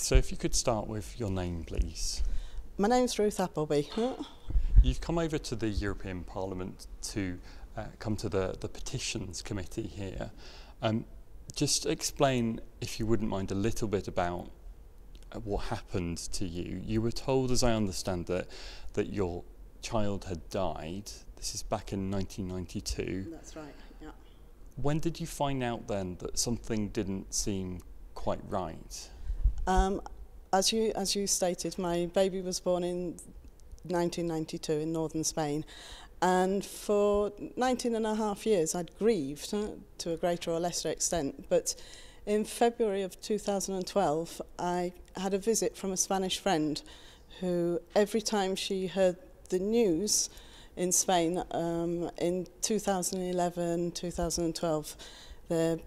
So if you could start with your name, please. My name's Ruth Appleby. You've come over to the European Parliament to come to the petitions committee here. Just explain, if you wouldn't mind, a little bit about what happened to you. You were told, as I understand it, that your child had died. This is back in 1992. That's right, yeah. When did you find out then that something didn't seem quite right? As you stated, my baby was born in 1992 in northern Spain, and for 19 and a half years I'd grieved to a greater or lesser extent, but in February of 2012 I had a visit from a Spanish friend who, every time she heard the news in Spain in 2011, 2012, there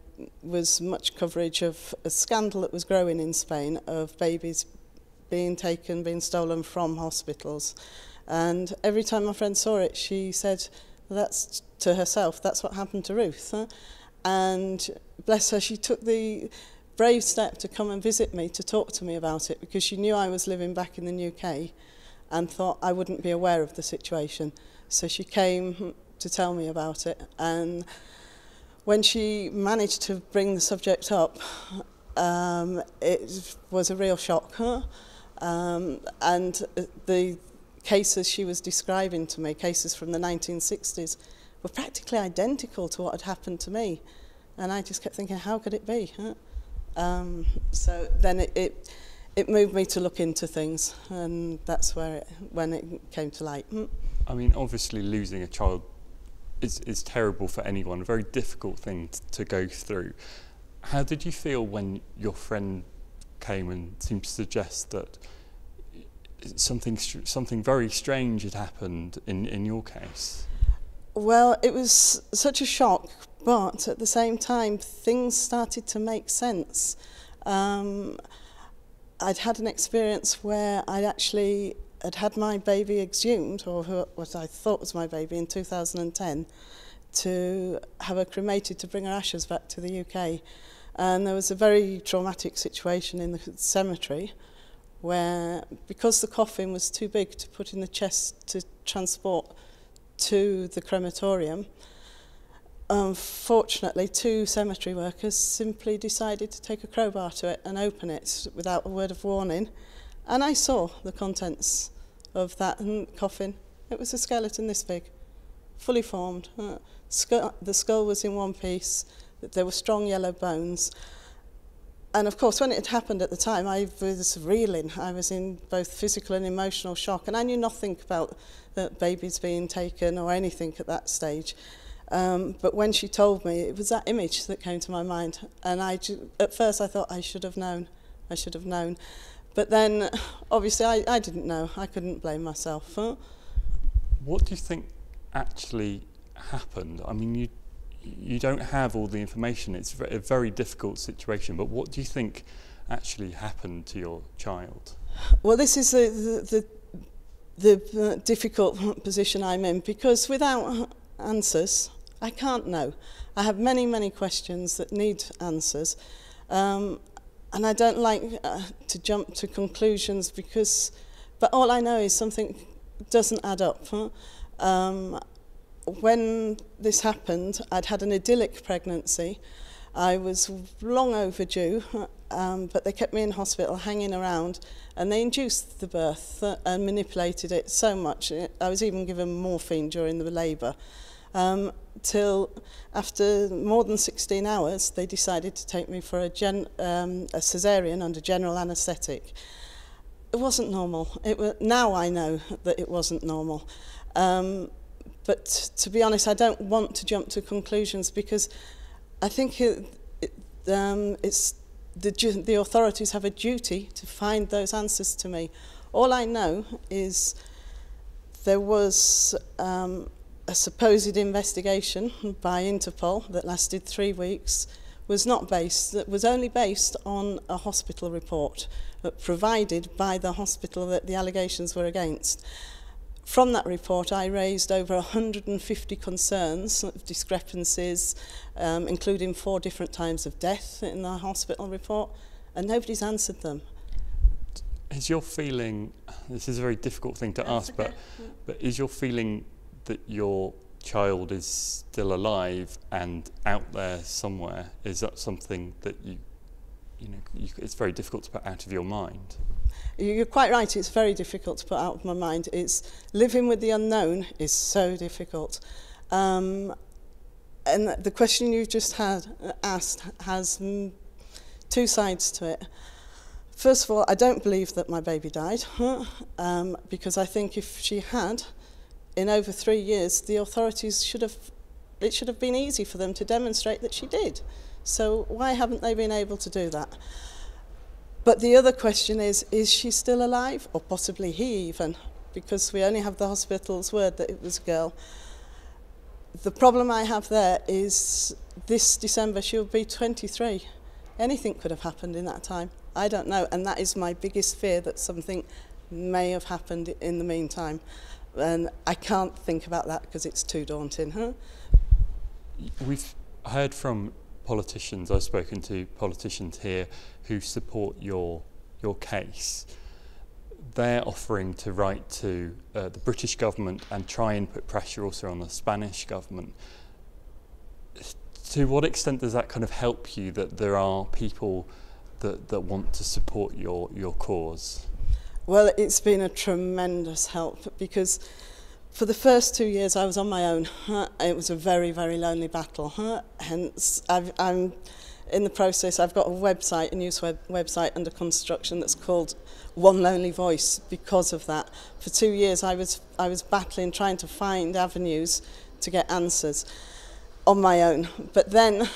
was much coverage of a scandal that was growing in Spain of babies being taken, being stolen from hospitals. And every time my friend saw it, she said, that's to herself, that's what happened to Ruth. And bless her, she took the brave step to come and visit me, to talk to me about it, because she knew I was living back in the UK and thought I wouldn't be aware of the situation. So she came to tell me about it. And when she managed to bring the subject up, it was a real shock. And the cases she was describing to me, cases from the 1960s, were practically identical to what had happened to me. And I just kept thinking, how could it be? So then it moved me to look into things, and that's when it came to light. I mean, obviously losing a child is terrible for anyone, a very difficult thing to go through. How did you feel when your friend came and seemed to suggest that something very strange had happened in your case? Well, it was such a shock, but at the same time things started to make sense. I'd had an experience where I'd actually had my baby exhumed, or what I thought was my baby, in 2010, to have her cremated to bring her ashes back to the UK. And there was a very traumatic situation in the cemetery where, because the coffin was too big to put in the chest to transport to the crematorium, unfortunately, two cemetery workers simply decided to take a crowbar to it and open it without a word of warning. And I saw the contents of that coffin. It was a skeleton this big, fully formed. The skull was in one piece. There were strong yellow bones. And of course, when it had happened at the time, I was reeling. I was in both physical and emotional shock. And I knew nothing about babies being taken or anything at that stage. But when she told me, it was that image that came to my mind. And at first I thought, I should have known. I should have known. But then, obviously, I didn't know. I couldn't blame myself. What do you think actually happened? I mean, you don't have all the information. It's a very difficult situation. But what do you think actually happened to your child? Well, this is the difficult position I'm in, because without answers, I can't know. I have many, many questions that need answers. And I don't like to jump to conclusions, but all I know is something doesn't add up. When this happened, I'd had an idyllic pregnancy. I was long overdue, but they kept me in hospital hanging around, and they induced the birth and manipulated it so much. I was even given morphine during the labour. Till after more than 16 hours, they decided to take me for a caesarean under general anaesthetic. It wasn't normal. Now I know that it wasn't normal. But to be honest, I don't want to jump to conclusions, because I think it's the authorities have a duty to find those answers to me. All I know is there was a supposed investigation by Interpol that lasted 3 weeks, was only based on a hospital report provided by the hospital that the allegations were against. From that report, I raised over 150 concerns, discrepancies, including 4 different times of death in the hospital report, and nobody's answered them. Is your feeling, this is a very difficult thing to ask, okay. but is your feeling that your child is still alive and out there somewhere? Is that something that it's very difficult to put out of your mind? You're quite right, it's very difficult to put out of my mind. It's living with the unknown is so difficult. And the question you just asked has two sides to it. First of all, I don't believe that my baby died, because I think if she had, in over 3 years, the authorities should have been easy for them to demonstrate that she did. So why haven't they been able to do that? But the other question is she still alive? Or possibly he even, because we only have the hospital's word that it was a girl. The problem I have there is this December she'll be 23. Anything could have happened in that time. I don't know, and that is my biggest fear, that something may have happened in the meantime. And I can't think about that because it's too daunting. We've heard from politicians, I've spoken to politicians here who support your case. They're offering to write to the British government and try and put pressure also on the Spanish government. To what extent does that kind of help you, that there are people that want to support your cause? Well, it's been a tremendous help, because for the first 2 years I was on my own. It was a very, very lonely battle. Hence, I'm in the process. I've got a website, a news website under construction that's called One Lonely Voice because of that. For 2 years I was battling, trying to find avenues to get answers on my own. But then,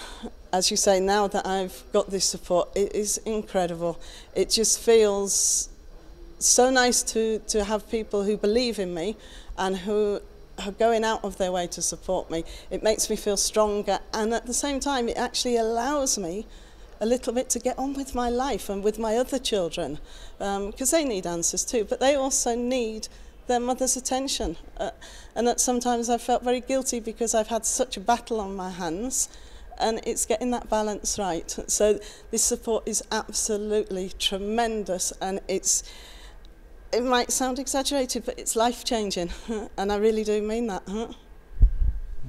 as you say, now that I've got this support, it is incredible. It just feels so nice to have people who believe in me and who are going out of their way to support me. It makes me feel stronger, and at the same time it actually allows me a little bit to get on with my life and with my other children, because they need answers too, but they also need their mother's attention. And that sometimes I've felt very guilty because I've had such a battle on my hands, and it's getting that balance right. So this support is absolutely tremendous, and it might sound exaggerated, but it's life-changing, and I really do mean that.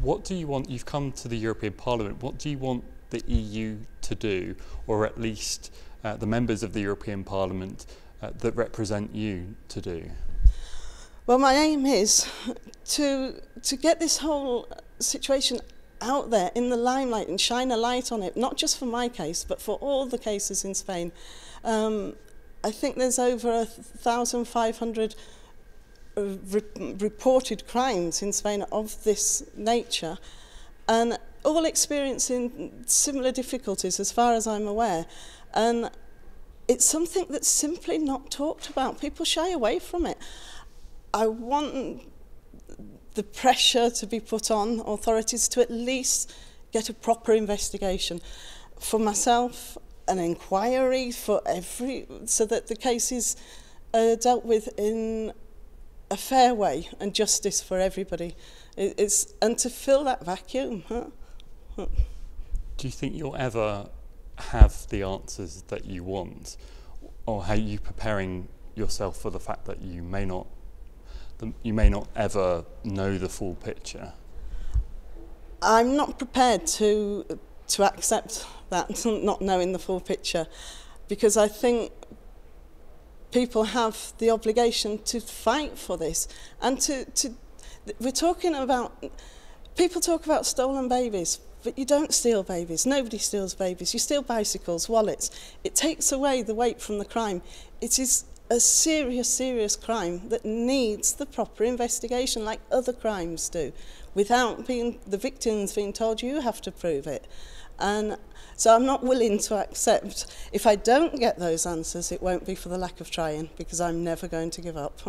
What do you want? You've come to the European Parliament. What do you want the EU to do, or at least the members of the European Parliament that represent you to do? Well, my aim is to get this whole situation out there in the limelight and shine a light on it, not just for my case, but for all the cases in Spain. I think there's over 1,500 reported crimes in Spain of this nature, and all experiencing similar difficulties as far as I'm aware. And it's something that's simply not talked about. People shy away from it. I want the pressure to be put on authorities to at least get a proper investigation. For myself, an inquiry so that the cases are dealt with in a fair way and justice for everybody. And to fill that vacuum. Do you think you'll ever have the answers that you want, or are you preparing yourself for the fact that you may not ever know the full picture? I'm not prepared to accept that, not knowing the full picture, because I think people have the obligation to fight for this, and we're talking about, people talk about stolen babies, but you don't steal babies. Nobody steals babies. You steal bicycles, wallets. It takes away the weight from the crime. It is a serious, serious crime that needs the proper investigation, like other crimes do, without the victims being told you have to prove it. And so I'm not willing to accept, if I don't get those answers, it won't be for the lack of trying, because I'm never going to give up.